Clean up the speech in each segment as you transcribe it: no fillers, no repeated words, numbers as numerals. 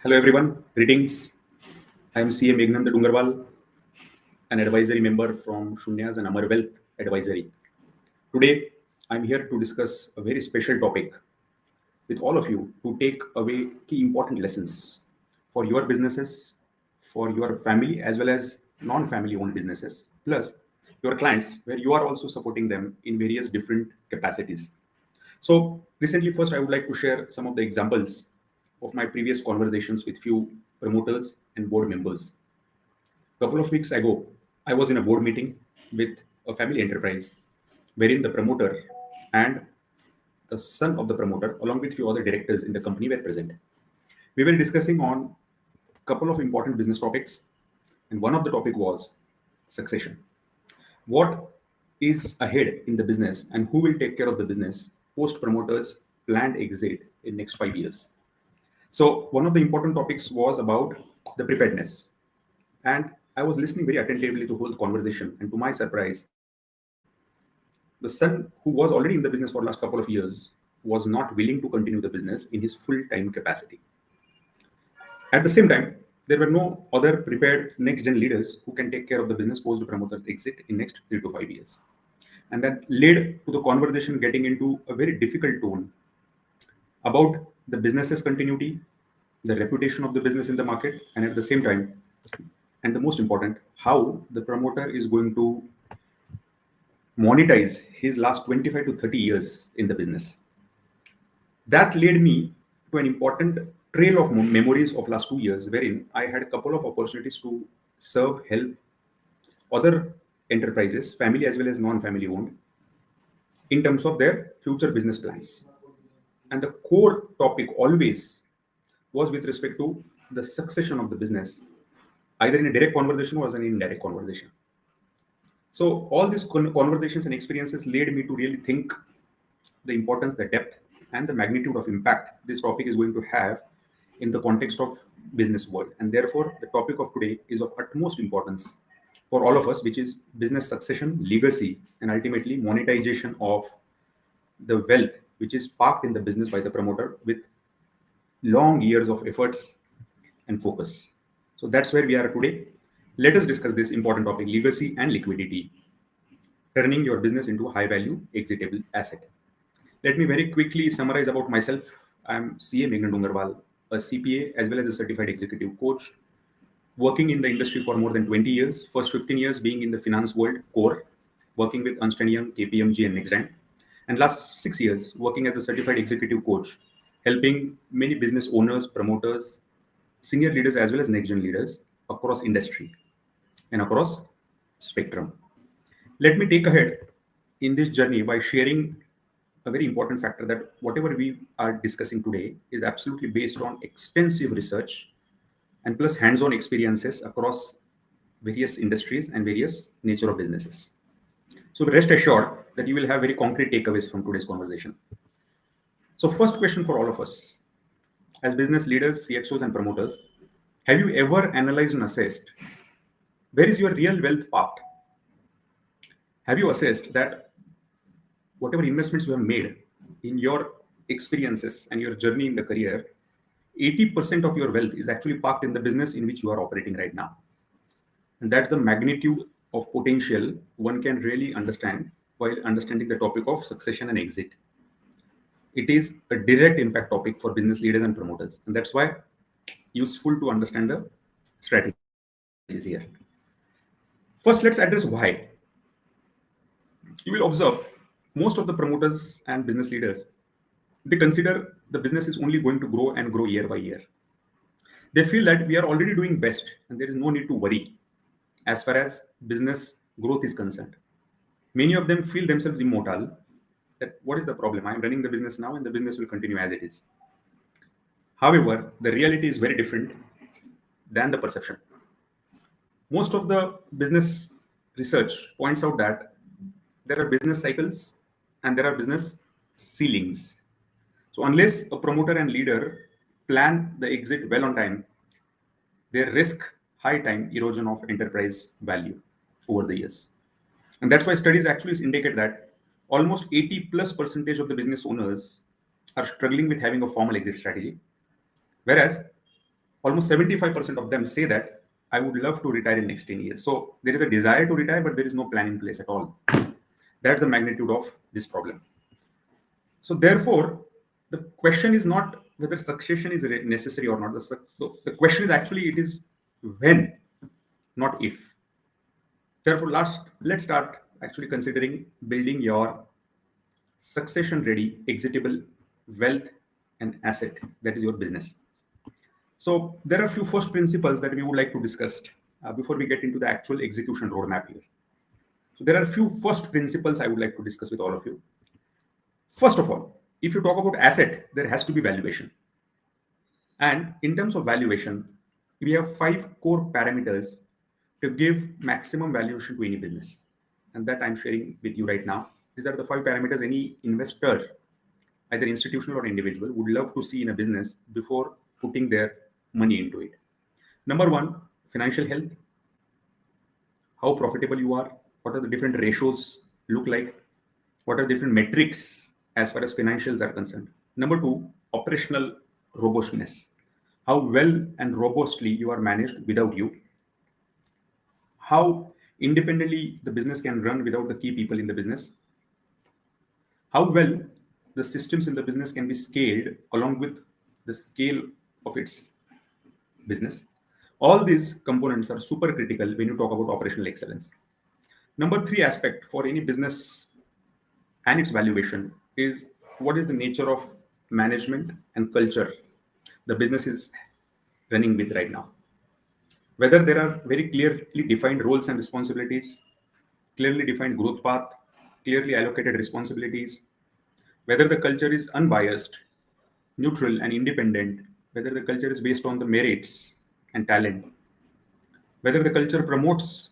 Hello everyone, greetings. I am CA Meghnand Dungarwal, an advisory member from Shunyas and Amar Wealth Advisory. Today, I am here to discuss a very special topic with all of you to take away key important lessons for your businesses, for your family, as well as non-family owned businesses, plus your clients, where you are also supporting them in various different capacities. So recently, first, I would like to share some of the examples of my previous conversations with few promoters and board members. A couple of weeks ago, I was in a board meeting with a family enterprise wherein the promoter and the son of the promoter, along with few other directors in the company, were present. We were discussing on a couple of important business topics, and one of the topic was succession. What is ahead in the business and who will take care of the business post promoters planned exit in next 5 years. So one of the important topics was about the preparedness, and I was listening very attentively to the whole conversation, and to my surprise, the son, who was already in the business for the last couple of years, was not willing to continue the business in his full-time capacity. At the same time, there were no other prepared next-gen leaders who can take care of the business post the promoter's exit in next 3 to 5 years. And that led to the conversation getting into a very difficult tone about the business's continuity, the reputation of the business in the market, and at the same time, and the most important, how the promoter is going to monetize his last 25 to 30 years in the business. That led me to an important trail of memories of last 2 years, wherein I had a couple of opportunities to serve, help other enterprises, family as well as non-family owned, in terms of their future business plans. And the core topic always was with respect to the succession of the business, either in a direct conversation or as an indirect conversation. So all these conversations and experiences led me to really think the importance, the depth, and the magnitude of impact this topic is going to have in the context of business world. And therefore, the topic of today is of utmost importance for all of us, which is business succession, legacy, and ultimately monetization of the wealth which is parked in the business by the promoter with long years of efforts and focus. So that's where we are today. Let us discuss this important topic, legacy and liquidity, turning your business into a high value exitable asset. Let me very quickly summarize about myself. I'm CA Meghnand Dungarwal, a CPA as well as a certified executive coach, working in the industry for more than 20 years, first 15 years being in the finance world core, working with Ernst & Young, KPMG and NextGen, and last 6 years working as a certified executive coach, helping many business owners, promoters, senior leaders as well as next-gen leaders across industry and across spectrum. Let me take ahead in this journey by sharing a very important factor that whatever we are discussing today is absolutely based on extensive research and plus hands-on experiences across various industries and various nature of businesses. So rest assured that you will have very concrete takeaways from today's conversation. So first question for all of us, as business leaders, CXOs and promoters, have you ever analyzed and assessed where is your real wealth parked? Have you assessed that whatever investments you have made in your experiences and your journey in the career, 80% of your wealth is actually parked in the business in which you are operating right now. And that's the magnitude of potential one can really understand while understanding the topic of succession and exit. It is a direct impact topic for business leaders and promoters. And that's why useful to understand the strategies here. First, let's address why. You will observe most of the promoters and business leaders, they consider the business is only going to grow and grow year by year. They feel that we are already doing best and there is no need to worry as far as business growth is concerned. Many of them feel themselves immortal, that what is the problem? I am running the business now and the business will continue as it is. However, the reality is very different than the perception. Most of the business research points out that there are business cycles and there are business ceilings. So unless a promoter and leader plan the exit well on time, they risk high time erosion of enterprise value over the years. And that's why studies actually indicate that almost 80+% of the business owners are struggling with having a formal exit strategy. Whereas Almost 75% of them say that I would love to retire in next 10 years. So there is a desire to retire, but there is no plan in place at all. That's the magnitude of this problem. So therefore, the question is not whether succession is necessary or not. The question is actually it is when, not if. Therefore, let's start actually considering building your succession ready, exitable wealth and asset that is your business. So there are a few first principles that we would like to discuss before we get into the actual execution roadmap here. So there are a few first principles I would like to discuss with all of you. First of all, if you talk about asset, there has to be valuation. And in terms of valuation, we have 5 core parameters to give maximum valuation to any business. And that I'm sharing with you right now. These are the 5 parameters any investor, either institutional or individual, would love to see in a business before putting their money into it. Number one, financial health. How profitable you are. What are the different ratios look like? What are different metrics as far as financials are concerned? Number two, operational robustness. How well and robustly you are managed without you. How independently the business can run without the key people in the business. How well the systems in the business can be scaled along with the scale of its business. All these components are super critical when you talk about operational excellence. Number three aspect for any business and its valuation is what is the nature of management and culture the business is running with right now. Whether there are very clearly defined roles and responsibilities, clearly defined growth path, clearly allocated responsibilities, whether the culture is unbiased, neutral, and independent, whether the culture is based on the merits and talent, whether the culture promotes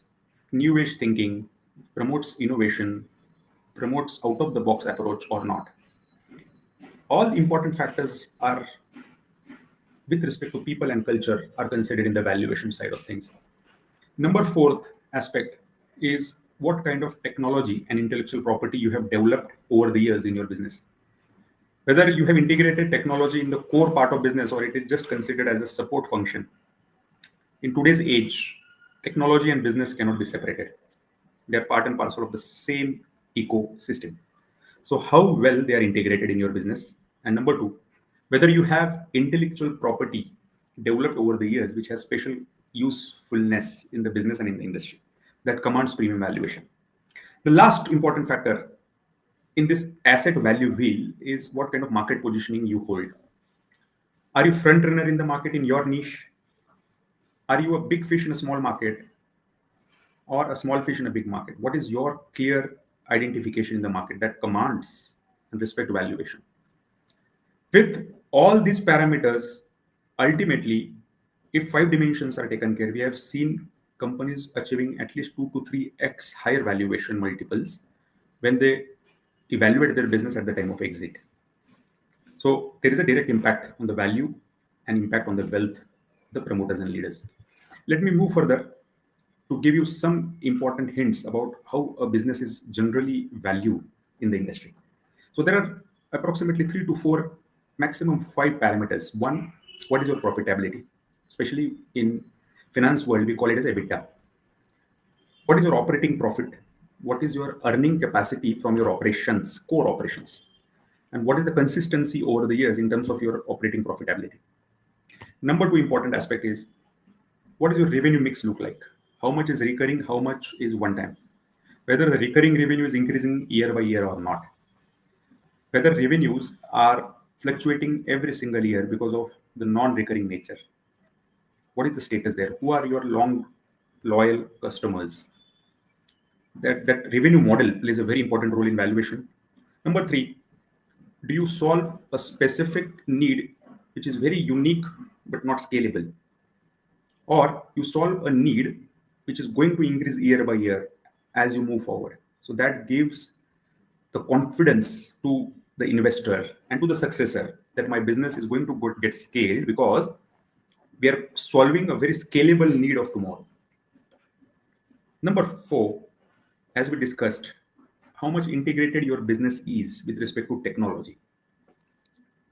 new age thinking, promotes innovation, promotes out of the box approach or not. All important factors are with respect to people and culture are considered in the valuation side of things. Number fourth aspect is what kind of technology and intellectual property you have developed over the years in your business. Whether you have integrated technology in the core part of business or it is just considered as a support function. In today's age, technology and business cannot be separated. They are part and parcel of the same ecosystem. So, how well they are integrated in your business. And number two, whether you have intellectual property developed over the years which has special usefulness in the business and in the industry that commands premium valuation. The last important factor in this asset value wheel is what kind of market positioning you hold. Are you front runner in the market in your niche? Are you a big fish in a small market or a small fish in a big market? What is your clear identification in the market that commands and respect valuation? With all these parameters, ultimately, if 5 dimensions are taken care, we have seen companies achieving at least 2 to 3x higher valuation multiples when they evaluate their business at the time of exit. So there is a direct impact on the value and impact on the wealth, the promoters and leaders. Let me move further to give you some important hints about how a business is generally valued in the industry. So there are approximately 3 to 4, maximum 5 parameters. One, what is your profitability? Especially in finance world, we call it as EBITDA. What is your operating profit? What is your earning capacity from your operations, core operations? And what is the consistency over the years in terms of your operating profitability? Number two important aspect is what does your revenue mix look like? How much is recurring? How much is one time? Whether the recurring revenue is increasing year by year or not. Whether revenues are fluctuating every single year because of the non-recurring nature. What is the status there? Who are your long, loyal customers? That revenue model plays a very important role in valuation. Number three, do you solve a specific need which is very unique but not scalable? Or you solve a need which is going to increase year by year as you move forward. So that gives the confidence to the investor and to the successor that my business is going to get scaled because we are solving a very scalable need of tomorrow. Number four, as we discussed, how much integrated your business is with respect to technology.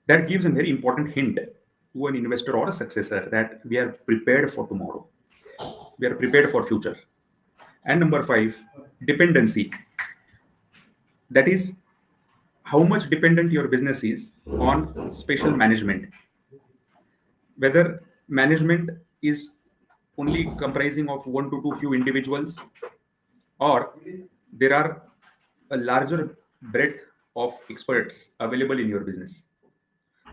That gives a very important hint to an investor or a successor that we are prepared for tomorrow. We are prepared for future. And number 5, dependency. That is how much dependent your business is on special management. Whether management is only comprising of 1 to 2 few individuals, or there are a larger breadth of experts available in your business.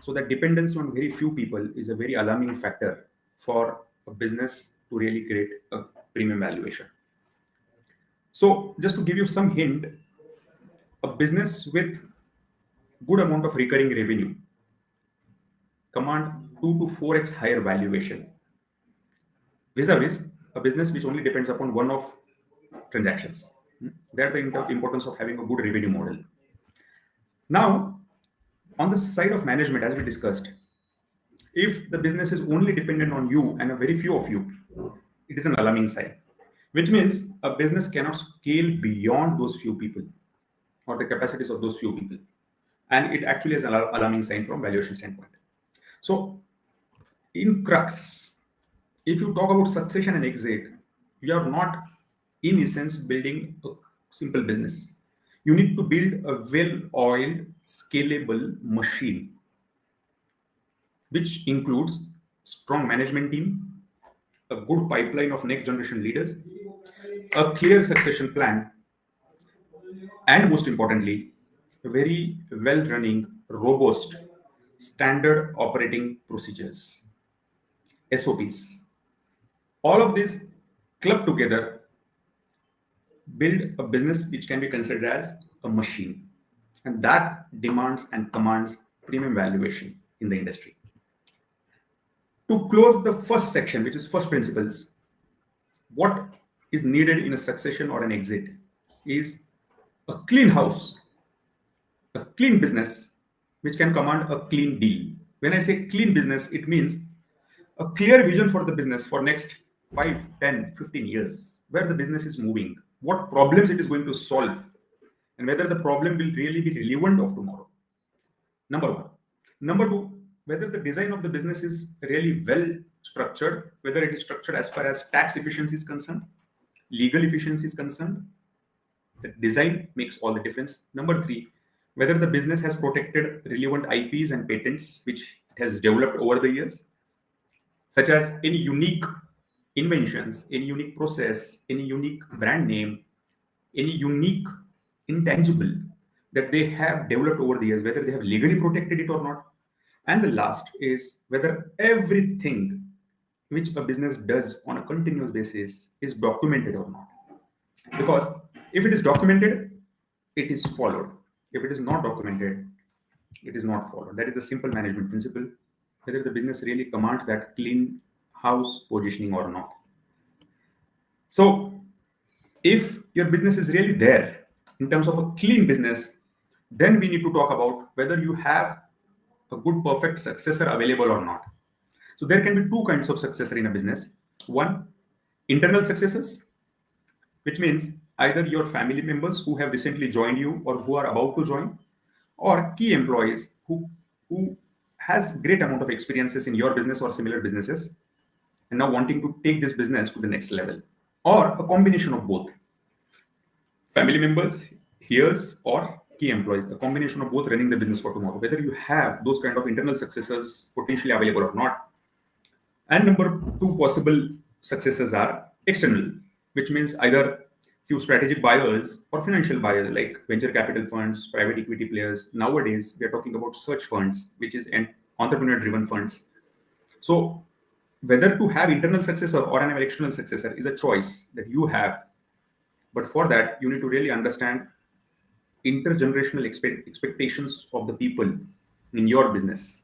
So that dependence on very few people is a very alarming factor for a business to really create a premium valuation. So just to give you some hint, a business with good amount of recurring revenue command 2 to 4x higher valuation vis-a-vis a business which only depends upon one-off transactions. That's the importance of having a good revenue model. Now, on the side of management, as we discussed, if the business is only dependent on you and a very few of you, it is an alarming sign, which means a business cannot scale beyond those few people or the capacities of those few people. And it actually is an alarming sign from valuation standpoint. So, in crux, if you talk about succession and exit, you are not, in essence, building a simple business. You need to build a well-oiled, scalable machine, which includes strong management team, a good pipeline of next generation leaders, a clear succession plan, and most importantly, a very well-running, robust, standard operating procedures, SOPs. All of this clubbed together build a business which can be considered as a machine, and that demands and commands premium valuation in the industry. To close the first section, which is first principles, what is needed in a succession or an exit is a clean house, a clean business which can command a clean deal. When I say clean business, it means a clear vision for the business for next 5, 10, 15 years, where the business is moving, what problems it is going to solve, and whether the problem will really be relevant of tomorrow. Number 1. Number 2, whether the design of the business is really well structured, whether it is structured as far as tax efficiency is concerned, legal efficiency is concerned. The design makes all the difference. Number 3, whether the business has protected relevant IPs and patents which it has developed over the years, such as any unique inventions, any unique process, any unique brand name, any unique intangible that they have developed over the years, whether they have legally protected it or not. And the last is whether everything which a business does on a continuous basis is documented or not. Because if it is documented, it is followed. If it is not documented, it is not followed. That is the simple management principle, whether the business really commands that clean house positioning or not. So, if your business is really there in terms of a clean business, then we need to talk about whether you have a good, perfect successor available or not. So, there can be 2 kinds of successor in a business. One, internal successors, which means either your family members who have recently joined you or who are about to join, or key employees who has great amount of experiences in your business or similar businesses and now wanting to take this business to the next level, or a combination of both. Family members, peers, or key employees, a combination of both running the business for tomorrow, whether you have those kind of internal successors potentially available or not. And number 2 possible successors are external, which means either few strategic buyers or financial buyers like venture capital funds, private equity players. Nowadays, we are talking about search funds, which is an entrepreneur-driven funds. So whether to have internal successor or an external successor is a choice that you have. But for that, you need to really understand intergenerational expectations of the people in your business.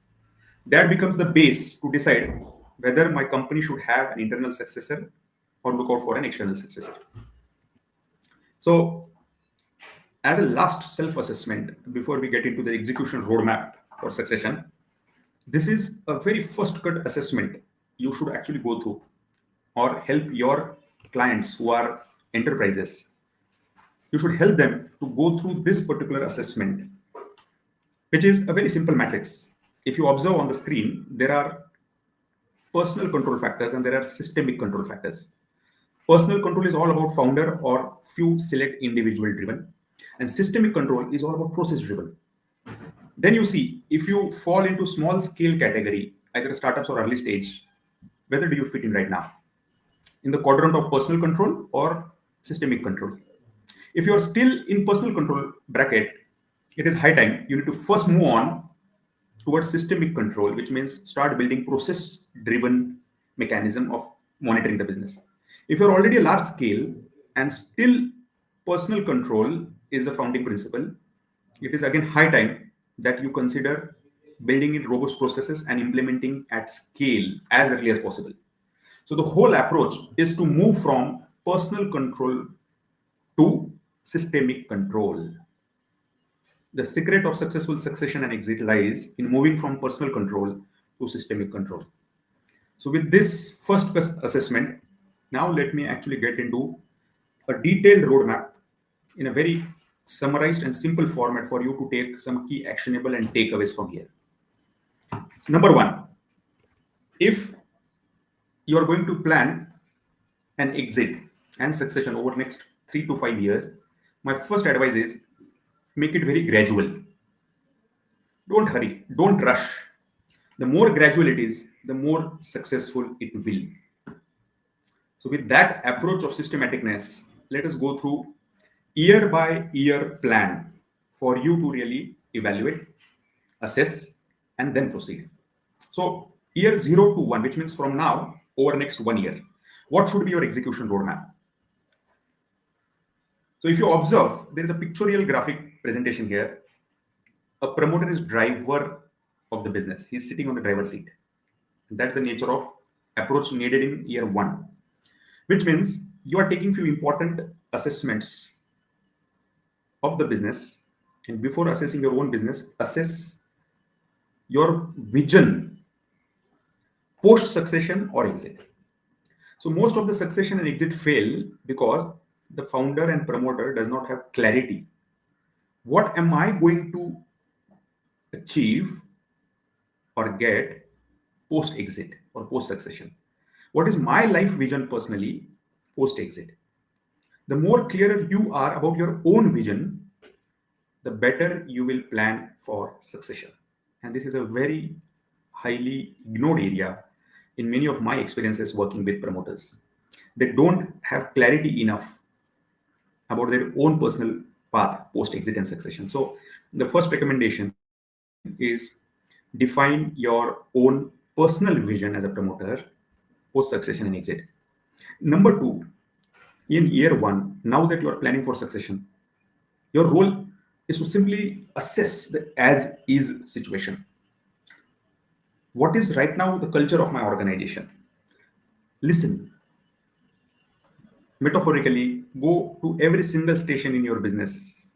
That becomes the base to decide whether my company should have an internal successor or look out for an external successor. So, as a last self-assessment, before we get into the execution roadmap for succession, this is a very first cut assessment you should actually go through or help your clients who are enterprises. You should help them to go through this particular assessment, which is a very simple matrix. If you observe on the screen, there are personal control factors and there are systemic control factors. Personal control is all about founder or few select individual driven, and systemic control is all about process driven. Then you see, if you fall into small scale category, either startups or early stage, whether do you fit in right now? In the quadrant of personal control or systemic control? If you are still in personal control bracket, it is high time you need to first move on towards systemic control, which means start building process driven mechanism of monitoring the business. If you're already a large scale and still personal control is the founding principle, it is again high time that you consider building in robust processes and implementing at scale as early as possible. So the whole approach is to move from personal control to systemic control. The secret of successful succession and exit lies in moving from personal control to systemic control. So with this first assessment, now let me actually get into a detailed roadmap in a very summarized and simple format for you to take some key actionable and takeaways from here. So number one, if you are going to plan an exit and succession over next 3 to 5 years, my first advice is make it very gradual. Don't hurry, don't rush. The more gradual it is, the more successful it will. So with that approach of systematicness, let us go through year by year plan for you to really evaluate, assess, and then proceed. So year 0 to 1, which means from now over next 1 year, what should be your execution roadmap? So if you observe, there is a pictorial graphic presentation here. A promoter is driver of the business. He's sitting on the driver's seat. That's the nature of approach needed in year 1, which means you are taking few important assessments of the business. And before assessing your own business, assess your vision post succession or exit. So most of the succession and exit fail because the founder and promoter does not have clarity. What am I going to achieve or get post exit or post succession? What is my life vision personally post exit? The more clearer you are about your own vision, the better you will plan for succession. And this is a very highly ignored area in many of my experiences working with promoters. They don't have clarity enough about their own personal path post exit and succession. So the first recommendation is define your own personal vision as a promoter post succession and exit. Number two, in year 1, now that you are planning for succession, your role is to simply assess the as is situation. What is right now the culture of my organization? Listen, metaphorically, go to every single station in your business.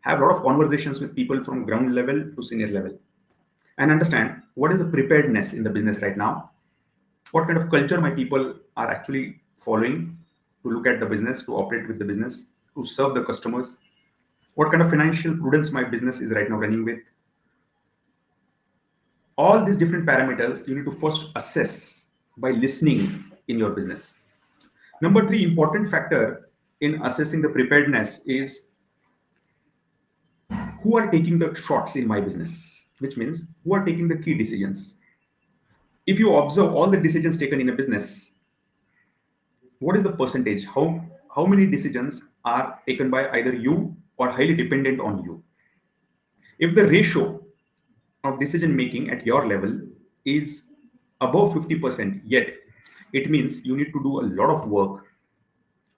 Have a lot of conversations with people from ground level to senior level and understand what is the preparedness in the business right now, what kind of culture my people are actually following to look at the business, to operate with the business, to serve the customers, what kind of financial prudence my business is right now running with. All these different parameters you need to first assess by listening in your business. Number 3 important factor in assessing the preparedness is who are taking the shots in my business, which means who are taking the key decisions. If you observe all the decisions taken in a business, what is the percentage? How many decisions are taken by either you or highly dependent on you? If the ratio of decision making at your level is above 50%, yet it means you need to do a lot of work,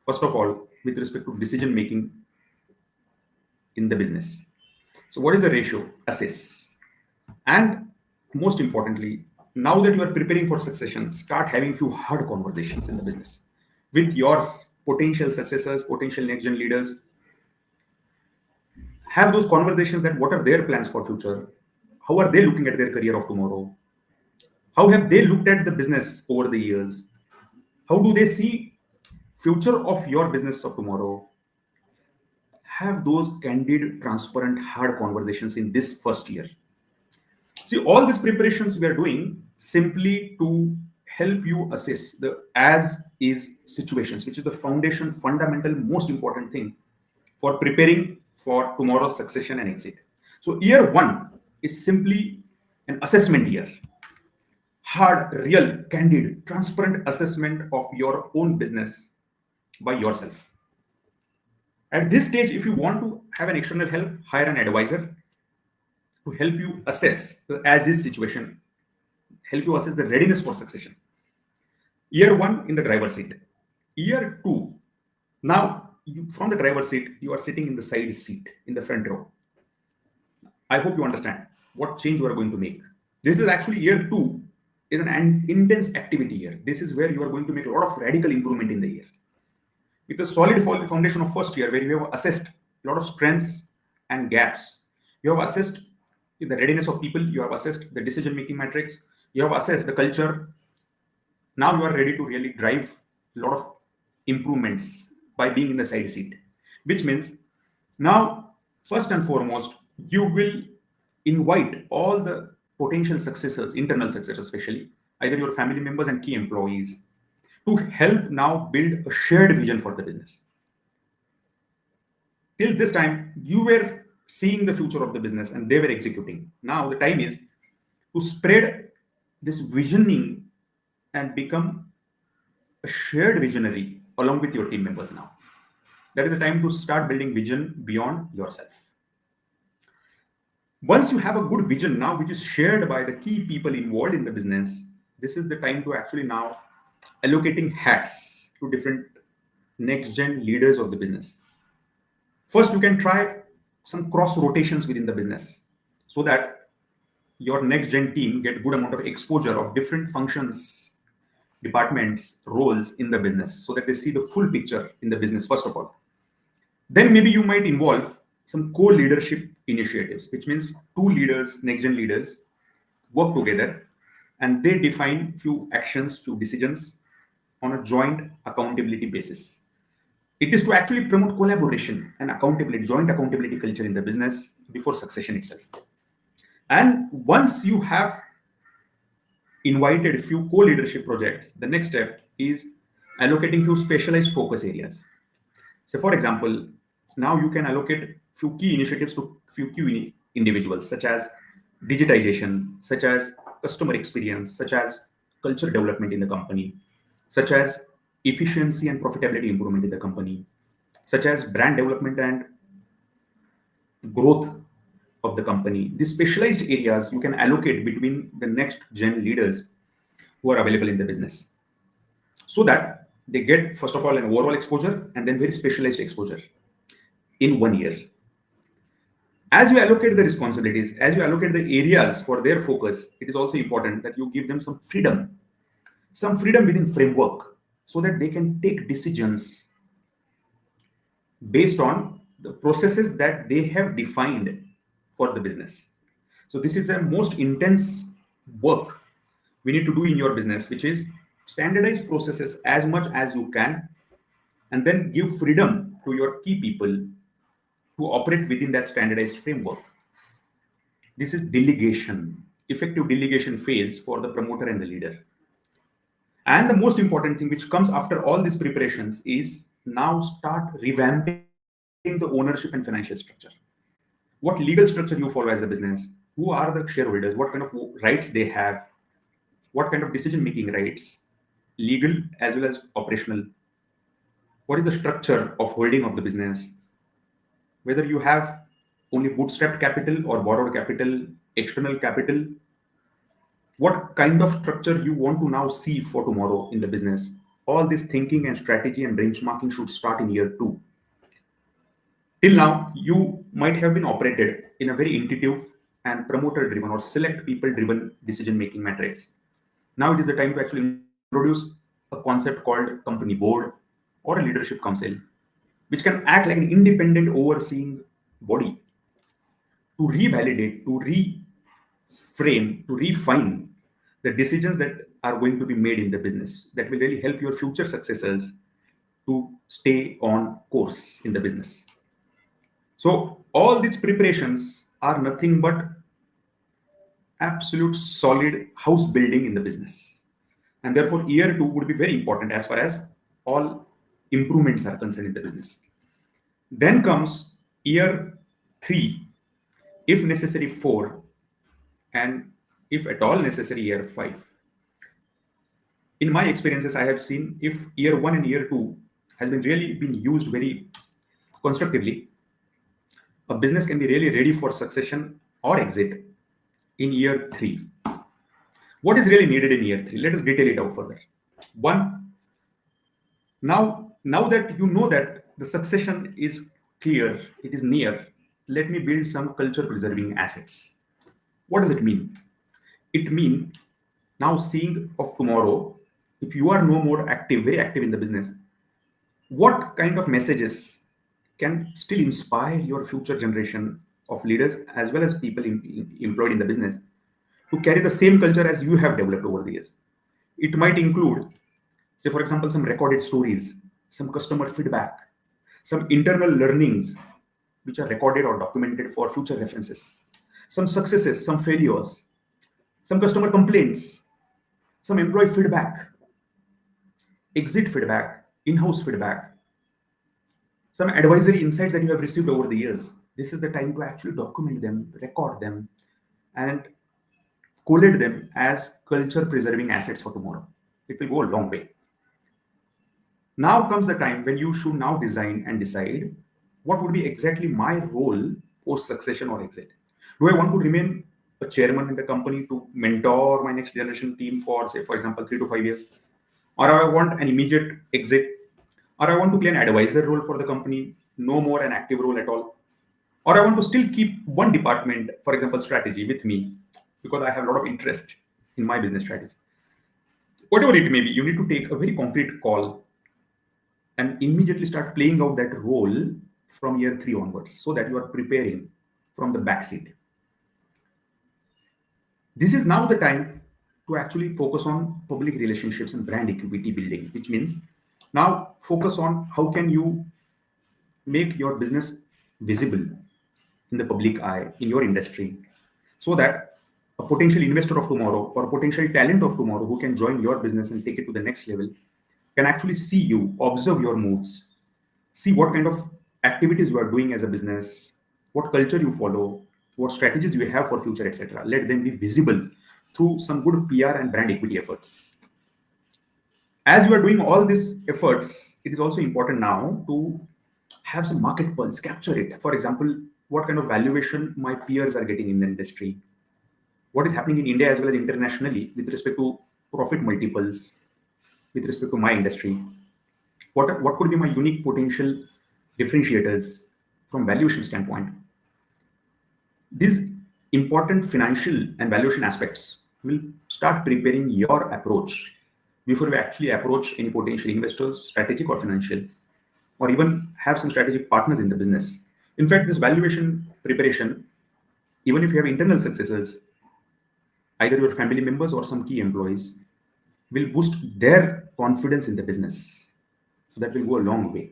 first of all, with respect to decision making in the business. So what is the ratio? Assess. And most importantly, now that you are preparing for succession, start having few hard conversations in the business with your potential successors, potential next gen leaders. Have those conversations that what are their plans for future? How are they looking at their career of tomorrow? How have they looked at the business over the years? How do they see future of your business of tomorrow? Have those candid, transparent, hard conversations in this first year. See, all these preparations we are doing simply to help you assess the as is situations, which is the foundation, fundamental, most important thing for preparing for tomorrow's succession and exit. So year one is simply an assessment year, hard, real, candid, transparent assessment of your own business by yourself. At this stage, if you want to have an external help, hire an advisor to help you assess the as is situation, help you assess the readiness for succession. Year one in the driver's seat. Year two, now from the driver's seat, you are sitting in the side seat in the front row. I hope you understand what change you are going to make. This is actually year two is an intense activity year. This is where you are going to make a lot of radical improvement in the year. With a solid foundation of first year, where you have assessed a lot of strengths and gaps, you have assessed the readiness of people, you have assessed the decision making matrix, you have assessed the culture. Now you are ready to really drive a lot of improvements by being in the side seat, which means now, first and foremost, you will invite all the potential successors, internal successors especially, either your family members and key employees, to help now build a shared vision for the business. Till this time, you were seeing the future of the business and they were executing. Now the time is to spread this visioning and become a shared visionary along with your team members now. That is the time to start building vision beyond yourself. Once you have a good vision now, which is shared by the key people involved in the business, this is the time to actually now allocating hats to different next gen leaders of the business. First, you can try some cross rotations within the business so that your next gen team get good amount of exposure of different functions, departments, roles in the business, so that they see the full picture in the business first of all. Then maybe you might involve some co-leadership initiatives, which means two leaders, next gen leaders, work together and they define few actions, few decisions on a joint accountability basis. It is to actually promote collaboration and accountability, joint accountability culture in the business before succession itself. And once you have invited a few co-leadership projects, the next step is allocating few specialized focus areas. So for example, now you can allocate few key initiatives to few key individuals, such as digitization, such as customer experience, such as culture development in the company, such as efficiency and profitability improvement in the company, such as brand development and growth of the company. These specialized areas you can allocate between the next gen leaders who are available in the business, so that they get, first of all, an overall exposure and then very specialized exposure in 1 year. As you allocate the responsibilities, as you allocate the areas for their focus, it is also important that you give them some freedom within framework, so that they can take decisions based on the processes that they have defined for the business. So this is a most intense work we need to do in your business, which is standardize processes as much as you can, and then give freedom to your key people to operate within that standardized framework. This is delegation, effective delegation phase for the promoter and the leader. And the most important thing which comes after all these preparations is now start revamping the ownership and financial structure. What legal structure you follow as a business? Who are the shareholders? What kind of rights they have? What kind of decision making rights? Legal as well as operational. What is the structure of holding of the business? Whether you have only bootstrapped capital or borrowed capital, external capital, what kind of structure you want to now see for tomorrow in the business. All this thinking and strategy and benchmarking should start in year two. Till now, you might have been operated in a very intuitive and promoter driven or select people driven decision making matrix. Now it is the time to actually introduce a concept called company board or a leadership council, which can act like an independent overseeing body to revalidate, to reframe, to refine the decisions that are going to be made in the business that will really help your future successors to stay on course in the business. So all these preparations are nothing but absolute solid house building in the business. And therefore, year two would be very important as far as all improvements are concerned in the business. Then comes year three, if necessary, four, and if at all necessary, year five. In my experiences, I have seen if year one and year two has been really been used very constructively, a business can be really ready for succession or exit in year three. What is really needed in year three? Let us detail it out further. One, now that you know that the succession is clear, it is near, let me build some culture preserving assets. What does it mean? It means now seeing of tomorrow, if you are no more active, very active in the business, what kind of messages can still inspire your future generation of leaders as well as people employed in the business to carry the same culture as you have developed over the years? It might include, say, for example, some recorded stories, some customer feedback, some internal learnings which are recorded or documented for future references, some successes, some failures, some customer complaints, some employee feedback, exit feedback, in-house feedback, some advisory insights that you have received over the years. This is the time to actually document them, record them, and collate them as culture preserving assets for tomorrow. It will go a long way. Now comes the time when you should now design and decide what would be exactly my role post succession or exit. Do I want to remain a chairman in the company to mentor my next generation team for, say, for example, 3 to 5 years? Or I want an immediate exit? Or I want to play an advisor role for the company, no more an active role at all? Or I want to still keep one department, for example, strategy with me because I have a lot of interest in my business strategy. Whatever it may be, you need to take a very concrete call and immediately start playing out that role from year three onwards so that you are preparing from the backseat. This is now the time to actually focus on public relationships and brand equity building, which means now focus on how can you make your business visible in the public eye, in your industry, so that a potential investor of tomorrow or potential talent of tomorrow who can join your business and take it to the next level can actually see you, observe your moves, see what kind of activities you are doing as a business, what culture you follow, what strategies you have for future, etc. Let them be visible through some good PR and brand equity efforts. As you are doing all these efforts, it is also important now to have some market pulse, capture it. For example, what kind of valuation my peers are getting in the industry, what is happening in India as well as internationally with respect to profit multiples, with respect to my industry, what could be my unique potential differentiators from valuation standpoint. These important financial and valuation aspects will start preparing your approach before you actually approach any potential investors, strategic or financial, or even have some strategic partners in the business. In fact, this valuation preparation, even if you have internal successors, either your family members or some key employees, will boost their confidence in the business. So that will go a long way.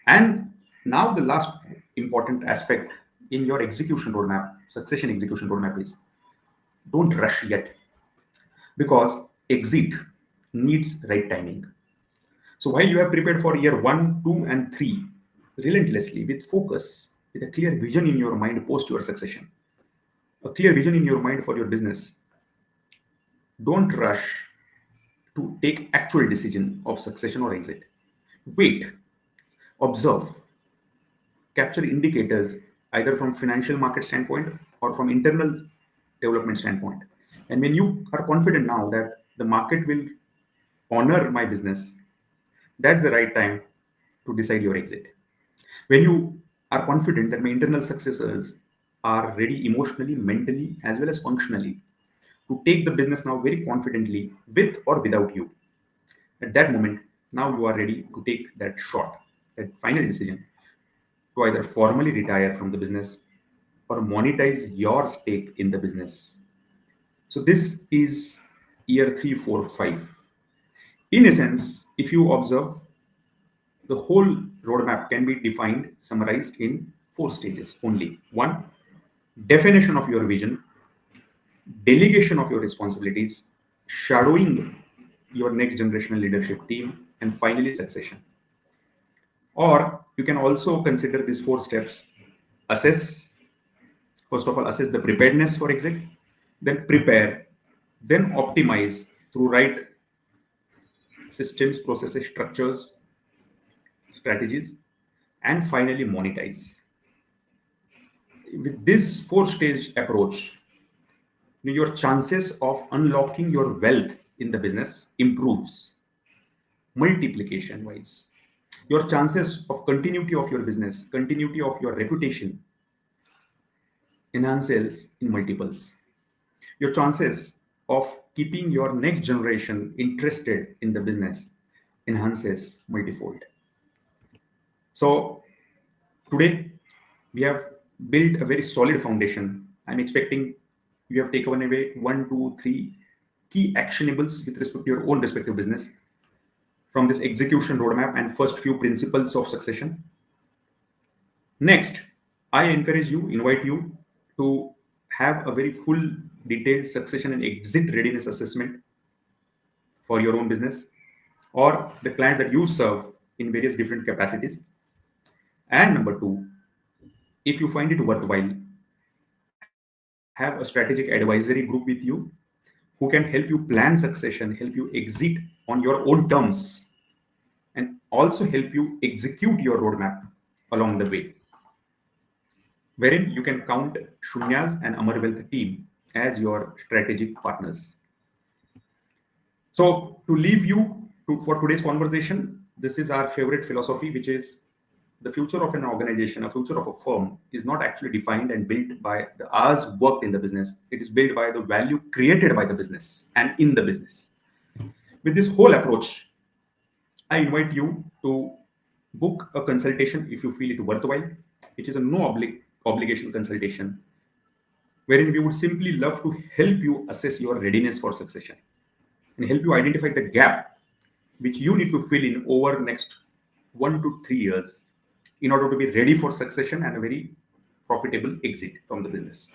And now the last important aspect in your execution roadmap, succession execution roadmap is don't rush yet because exit needs right timing. So while you have prepared for year 1, 2, and 3 relentlessly with focus, with a clear vision in your mind post your succession, a clear vision in your mind for your business, don't rush to take actual decision of succession or exit. Wait, observe, capture indicators either from financial market standpoint or from internal development standpoint. And when you are confident now that the market will honor my business, that's the right time to decide your exit. When you are confident that my internal successors are ready emotionally, mentally, as well as functionally to take the business now very confidently with or without you, at that moment, now you are ready to take that shot, that final decision to either formally retire from the business or monetize your stake in the business. So this is year 3, 4, 5. In essence, if you observe, the whole roadmap can be defined, summarized in 4 stages only. 1, definition of your vision, delegation of your responsibilities, shadowing your next generational leadership team, and finally succession. Or you can also consider these four steps: assess, first of all, assess the preparedness for exit, then prepare, then optimize through right systems, processes, structures, strategies, and finally monetize. With this four stage approach, your chances of unlocking your wealth in the business improves multiplication wise. Your chances of continuity of your business, continuity of your reputation enhances in multiples. Your chances of keeping your next generation interested in the business enhances multifold. So today we have built a very solid foundation. I'm expecting you have taken away one, two, three key actionables with respect to your own respective business from this execution roadmap and first few principles of succession. Next, I encourage you, invite you to have a very full detailed succession and exit readiness assessment for your own business or the clients that you serve in various different capacities. And number two, if you find it worthwhile, have a strategic advisory group with you who can help you plan succession, help you exit on your own terms, and also help you execute your roadmap along the way, wherein you can count Shunya's and Amar Wealth team as your strategic partners. So, to leave you for today's conversation, this is our favorite philosophy, which is the future of an organization, a future of a firm is not actually defined and built by the hours worked in the business. It is built by the value created by the business and in the business. With this whole approach, I invite you to book a consultation if you feel it worthwhile, which is a no obligation consultation, wherein we would simply love to help you assess your readiness for succession and help you identify the gap which you need to fill in over next 1 to 3 years in order to be ready for succession and a very profitable exit from the business.